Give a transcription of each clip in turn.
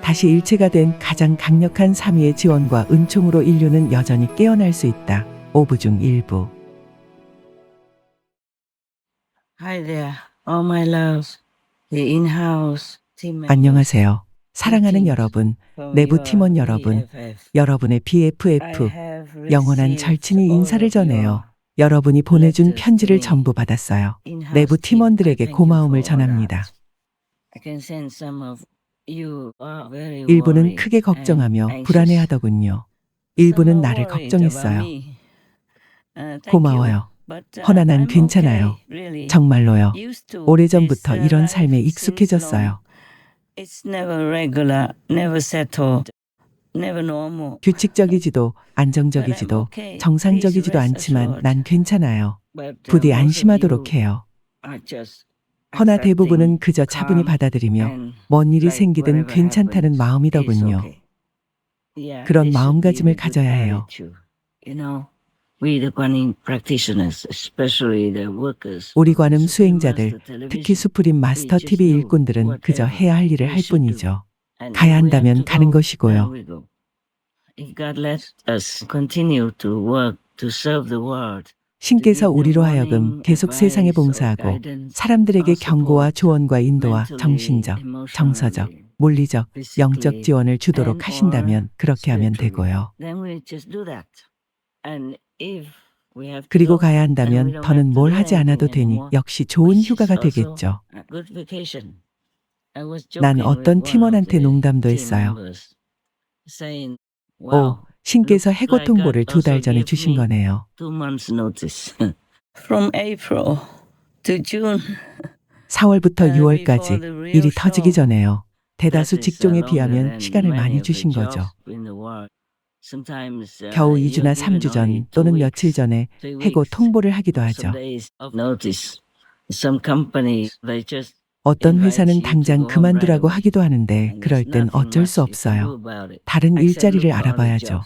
다시 일체가 된 가장 강력한 삼위의 지원과 은총으로 인류는 여전히 깨어날 수 있다. 5부 중 일부. Hi there, all my loves. The in-house team members. 안녕하세요. 사랑하는 여러분, 내부 팀원 여러분, 여러분의 BFF, 영원한 절친이 인사를 전해요. 여러분이 보내준 편지를 전부 받았어요. 내부 팀원들에게 고마움을 전합니다. 일부는 크게 걱정하며 불안해하더군요. 일부는 나를 걱정했어요. 고마워요. 허나 난 괜찮아요. 정말로요. 오래전부터 이런 삶에 익숙해졌어요. 규칙적이지도 안정적이지도 정상적이지도 않지만 난 괜찮아요. 부디 안심하도록 해요. 허나 대부분은 그저 차분히 받아들이며 뭔 일이 생기든 괜찮다는 마음이더군요. 그런 마음가짐을 가져야 해요. 우리 관음 수행자들, 특히 수프림 마스터 TV 일꾼들은 그저 해야 할 일을 할 뿐이죠. 가야 한다면 가는 것이고요. 신께서 우리로 하여금 계속 세상에 봉사하고 사람들에게 경고와 조언과 인도와 정신적, 정서적, 물리적, 영적 지원을 주도록 하신다면 그렇게 하면 되고요. 그리고 가야 한다면 더는 뭘 하지 않아도 되니 역시 좋은 휴가가 되겠죠. 난 어떤 팀원한테 농담도 했어요. 오, 신께서 해고 통보를 2달 전에 주신 거네요. 4월부터 6월까지 일이 터지기 전에요. 대다수 직종에 비하면 시간을 많이 주신 거죠. 겨우 2주나 3주 전 또는 며칠 전에 해고 통보를 하기도 하죠. 어떤 회사는 당장 그만두라고 하기도 하는데 그럴 땐 어쩔 수 없어요. 다른 일자리를 알아봐야죠.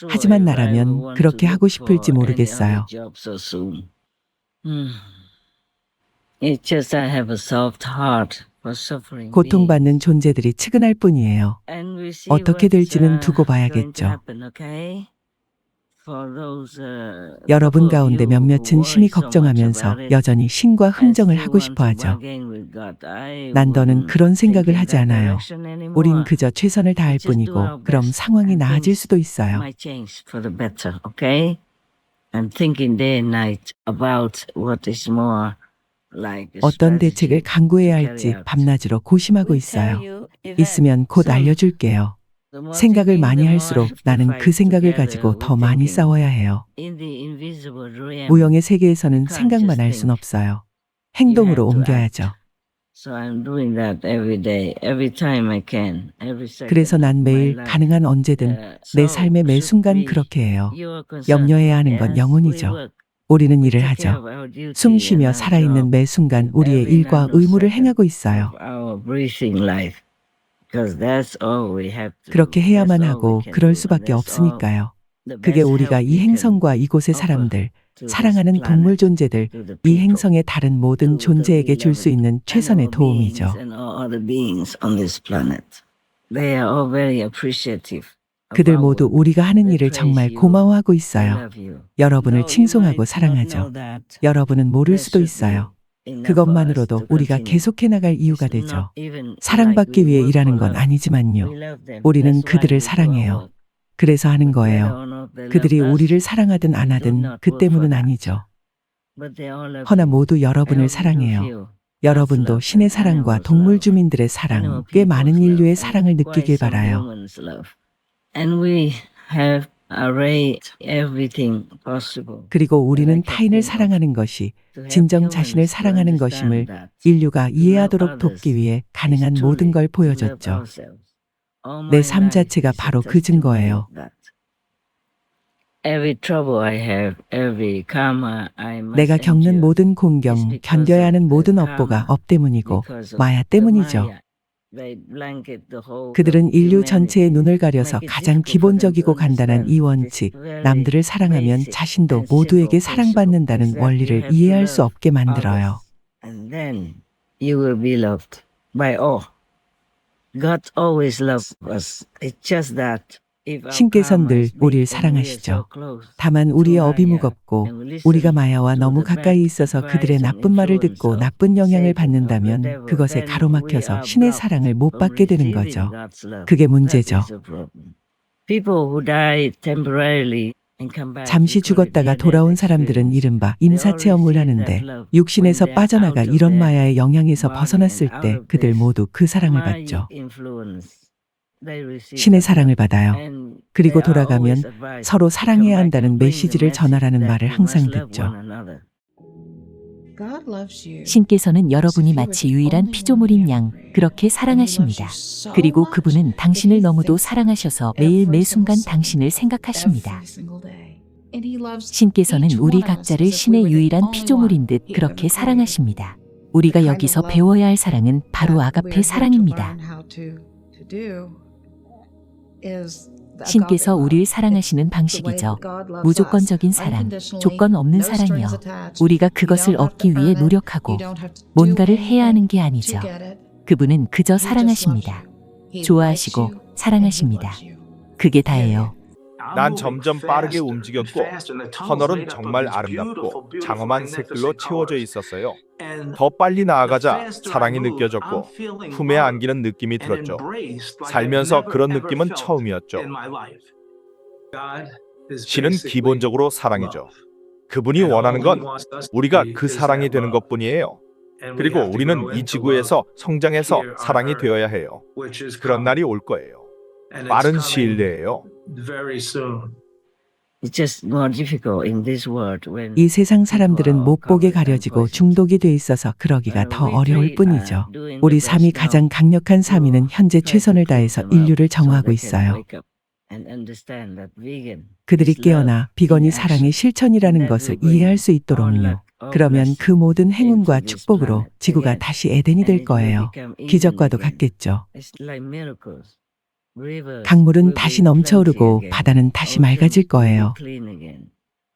하지만 나라면 그렇게 하고 싶을지 모르겠어요. 고통받는 존재들이 측은할 뿐이에요. 어떻게 될지는 두고 봐야겠죠. 여러분 가운데 몇몇은 심히 걱정하면서 여전히 신과 흥정을 하고 싶어 하죠. 난 더는 그런 생각을 하지 않아요. 우린 그저 최선을 다할 뿐이고 그럼 상황이 나아질 수도 있어요. 어떤 대책을 강구해야 할지 밤낮으로 고심하고 있어요. 있으면 곧 알려줄게요. 생각을 많이 할수록 나는 그 생각을 가지고 더 많이 싸워야 해요. 무형의 세계에서는 생각만 할 순 없어요. 행동으로 옮겨야죠. 그래서 난 매일 가능한 언제든 내 삶의 매 순간 그렇게 해요. 염려해야 하는 건 영혼이죠. 우리는 일을 하죠. 숨 쉬며 살아있는 매 순간 우리의 일과 의무를 행하고 있어요. 그렇게 해야만 하고 그럴 수밖에 없으니까요. 그게 우리가 이 행성과 이곳의 사람들, 사랑하는 동물 존재들, 이 행성의 다른 모든 존재에게 줄 수 있는 최선의 도움이죠. 그들 모두 우리가 하는 일을 정말 고마워하고 있어요. 여러분을 칭송하고 사랑하죠. 여러분은 모를 수도 있어요. 그것만으로도 우리가 계속해 나갈 이유가 되죠. 사랑받기 위해 일하는 건 아니지만요. 우리는 그들을 사랑해요. 그래서 하는 거예요. 그들이 우리를 사랑하든 안 하든 그 때문은 아니죠. 허나 모두 여러분을 사랑해요. 여러분도 신의 사랑과 동물 주민들의 사랑, 꽤 많은 인류의 사랑을 느끼길 바라요. 그리고 우리는 타인을 사랑하는 것이 진정 자신을 사랑하는 것임을 인류가 이해하도록 돕기 위해 가능한 모든 걸 보여줬죠. 내 삶 자체가 바로 그 증거예요. 내가 겪는 모든 공경, 견뎌야 하는 모든 업보가 업 때문이고 마야 때문이죠. 그들은 인류 전체의 눈을 가려서 가장 기본적이고 간단한 이 원칙, 남들을 사랑하면 자신도 모두에게 사랑받는다는 원리를 이해할 수 없게 만들어요. God always loved us. It's just that if our 신께서는 늘 karma is big 우리를 and we are 사랑하시죠. so close 다만 to 우리의 업이 Maya 무겁고 and we listen 우리가 마야와 to 너무 the 가까이 bad 있어서 그들의 advice and 나쁜 말을 influence 듣고 of 나쁜 영향을 Satan or the 받는다면 devil, 그것에 then we 가로막혀서 are 신의 blocked 사랑을 못 from 받게 되는 receiving 거죠. God's love. 그게 That 문제죠. is the problem. People who die temporarily and come back, 잠시 we call it 죽었다가 near-death 돌아온 사람들은 experience. 이른바 They all 임사체험을 receive 하는데 that love when 육신에서 they are 빠져나가 out of 이런 their 마야의 영향에서 body 벗어났을 and out 때 of 그들 this 모두 그 사랑을 my 받죠. influence. They receive 신의 that 사랑을 love. 받아요. And 그리고 they are always 돌아가면 advised 서로 to come 사랑해야 back 한다는 and bring the 메시지를 message 전하라는 that 말을 we must 항상 love 듣죠. one another. 신께서는 여러분이 마치 유일한 피조물인 양 그렇게 사랑하십니다. 그리고 그분은 당신을 너무도 사랑하셔서 매일 매순간 당신을 생각하십니다. 신께서는 우리 각자를 신의 유일한 피조물인 듯 그렇게 사랑하십니다. 우리가 여기서 배워야 할 사랑은 바로 아가페 사랑입니다. 신께서 우리를 사랑하시는 방식이죠. 무조건적인 사랑, 조건 없는 사랑이요. 우리가 그것을 얻기 위해 노력하고 뭔가를 해야 하는 게 아니죠. 그분은 그저 사랑하십니다. 좋아하시고 사랑하십니다. 그게 다예요. 난 점점 빠르게 움직였고 터널은 정말 아름답고 장엄한 색들로 채워져 있었어요. 더 빨리 나아가자 사랑이 느껴졌고 품에 안기는 느낌이 들었죠. 살면서 그런 느낌은 처음이었죠. 신은 기본적으로 사랑이죠. 그분이 원하는 건 우리가 그 사랑이 되는 것뿐이에요. 그리고 우리는 이 지구에서 성장해서 사랑이 되어야 해요. 그런 날이 올 거예요. 빠른 시일 내에요. It's just more difficult in this world when 이 세상 사람들은 people are 못 보게 covered and 가려지고 poisoned. 중독이 돼 있어서 그러기가 And 더 we 어려울 three 뿐이죠. are doing 우리 the 삶이 best 가장 now 강력한 to 삶이는 현재 try to 최선을 clean 다해서 them up 인류를 so 정화하고 they can 있어요. wake up and understand that vegan 그들이 is love 깨어나 in 비건이 action. 사랑의 실천이라는 That 것을 will bring 이해할 수 all 있도록요. luck, all 그러면 그 blessing 모든 행운과 into this 축복으로 planet 지구가 again. 다시 에덴이 And 될 it will 거예요. become Eden 기적과도 again. 같겠죠. It's like miracles. Rivers 강물은 will 다시 be 넘쳐오르고 plenty again. 바다는 다시 Oceans 맑아질 will be 거예요. clean again.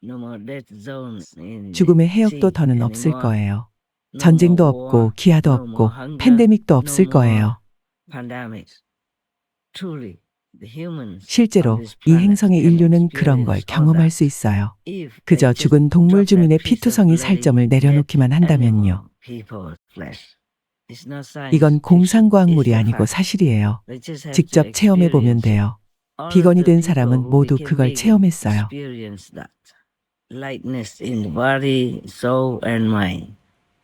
No more death zones in the 죽음의 해역도 sea 더는 없을 anymore. 거예요. No 전쟁도 more war, 없고 기아도 no more 없고 hunger, 팬데믹도 no 없을 more 거예요. pandemics. Truly, the humans 실제로 on this 이 planet 행성의 can 인류는 그런 걸 experience all 경험할 that 수 있어요. if 그저 they just 죽은 동물 drop that 주민의 piece of 피투성이 bloody 살점을 dead 내려놓기만 한다면요. animal people's flesh. It's not science 이건 fiction, 공상과학물이 it's a 아니고 fact. 사실이에요. They just have to 직접 체험해 보면 experience it. 돼요. All 비건이 of the 된 people 사람은 who 모두 became 그걸 vegan 체험했어요. experienced that. Lightness in the body, soul and mind.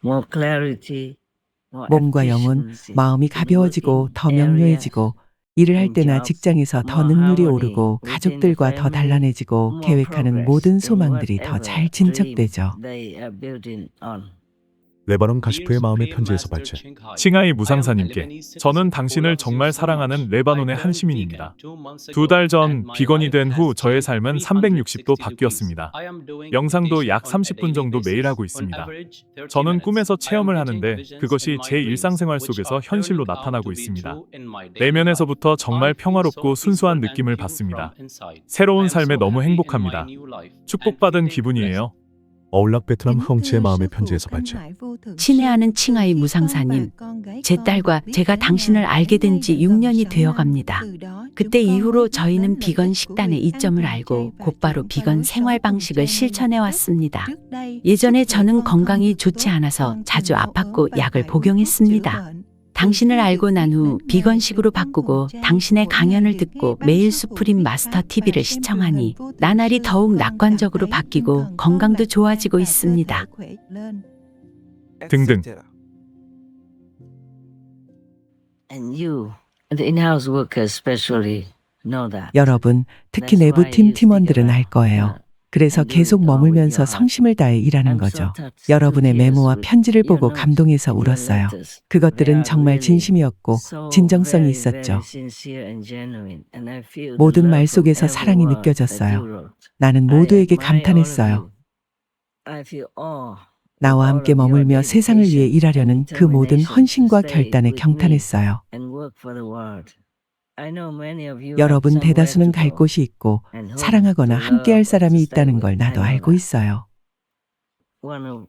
More clarity, more 몸과 영혼, efficiency 마음이 in 가벼워지고 working 더 areas 명료해지고 일을 할 and 때나 jobs, 직장에서 더 more 능률이 harmony 오르고 within the 가족들과 더 family, 단란해지고 more 계획하는 progress 모든 in 소망들이 더 whatever 잘 dream 진척되죠. they are building on. 레바논 가시프의 마음의 편지에서 발제. 칭하이 무상사님께 저는 당신을 정말 사랑하는 레바논의 한 시민입니다. 2달 전 비건이 된 후 저의 삶은 360도 바뀌었습니다. 명상도 약 30분 정도 매일 하고 있습니다. 저는 꿈에서 체험을 하는데 그것이 제 일상생활 속에서 현실로 나타나고 있습니다. 내면에서부터 정말 평화롭고 순수한 느낌을 받습니다. 새로운 삶에 너무 행복합니다. 축복받은 기분이에요. 어울락 베트남 흥치의 마음의 편지에서 발제. 친애하는 칭하이 무상사님, 제 딸과 제가 당신을 알게 된 지 6년이 되어 갑니다. 그때 이후로 저희는 비건 식단의 이점을 알고 곧바로 비건 생활 방식을 실천해 왔습니다. 예전에 저는 건강이 좋지 않아서 자주 아팠고 약을 복용했습니다. 당신을 알고 난 후 비건식으로 바꾸고 당신의 강연을 듣고 매일 수프림 마스터 TV를 시청하니 나날이 더욱 낙관적으로 바뀌고 건강도 좋아지고 있습니다. 등등. And you, the in-house workers especially, know that. 여러분, 특히 That's 내부 why 팀 you stick 팀원들은 around. 알 거예요. 그래서 And do 계속 it all with 머물면서 your heart. 성심을 다해 일하는 I'm so 거죠. touched 여러분의 to tears 메모와 with 편지를 your 보고 notes 감동해서 and your 울었어요. letters. They 그것들은 are 정말 really 진심이었고 so 진정성이 very, 있었죠. very sincere and genuine. And I feel the 모든 말 love from 속에서 every 사랑이 word that you 느껴졌어요. wrote. 나는 I 모두에게 admire all of 감탄했어요. you. I feel awe 나와 with 함께 all of your 머물며 세상을 위해 dedication 일하려는 and 그 모든 determination to 헌신과 stay 결단에 with me 경탄했어요. and work for the world. I know many of you have 여러분 somewhere 대다수는 to 갈 go 곳이 있고 and home 사랑하거나 to 함께할 love or 사람이 to stay 있다는 with. 걸 I 나도 know 알고 that. 있어요. One of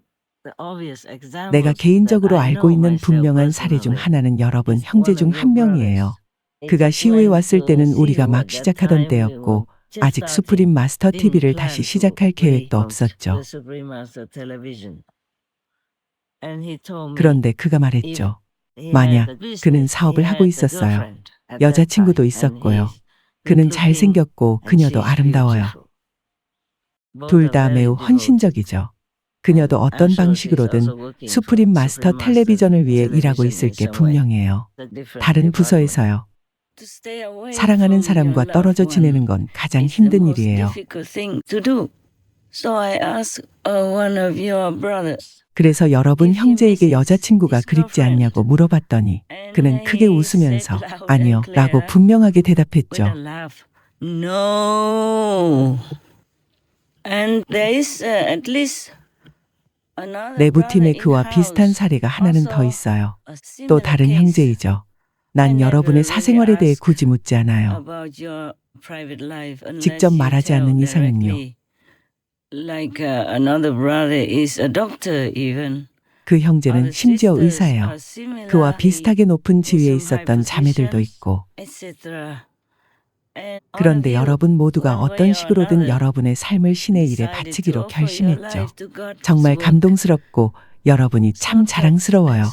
내가 개인적으로 알고 있는 분명한 사례 중 하나는 여러분 형제 중 한 명이에요. 그가 시우에 왔을 때는 우리가 막 시작하던 때였고 아직 수프림 마스터 TV를 다시 시작할 계획도 없었죠. 그런데 그가 말했죠. 만약 그는 사업을 하고 있었어요. 여자친구도 있었고요. 그는 잘생겼고 그녀도 아름다워요. 둘 다 매우 헌신적이죠. 그녀도 어떤 방식으로든 수프림 마스터 텔레비전을 위해 일하고 있을 게 분명해요. 다른 부서에서요. 사랑하는 사람과 떨어져 지내는 건 가장 힘든 일이에요. 그래서 여러분 형제에게 여자친구가 그립지 않냐고 물어봤더니 그는 크게 웃으면서 아니요 라고 분명하게 대답했죠. 내부팀에 그와 비슷한 사례가 하나는 더 있어요. 또 다른 형제이죠. 난 여러분의 사생활에 대해 굳이 묻지 않아요. 직접 말하지 않는 이상은요. 그 형제는 심지어 의사예요. 그와 비슷하게 높은 지위에 있었던 자매들도 있고. 그런데 여러분 모두가 어떤 식으로든 여러분의 삶을 신의 일에 바치기로 결심했죠. 정말 감동스럽고 여러분이 참 자랑스러워요.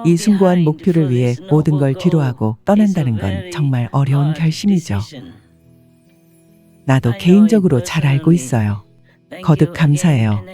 이 숭고한 목표를 위해 모든 걸 뒤로하고 떠난다는 건 정말 어려운 결심이죠. 나도 개인적으로 잘 알고 있어요. 거듭 감사해요.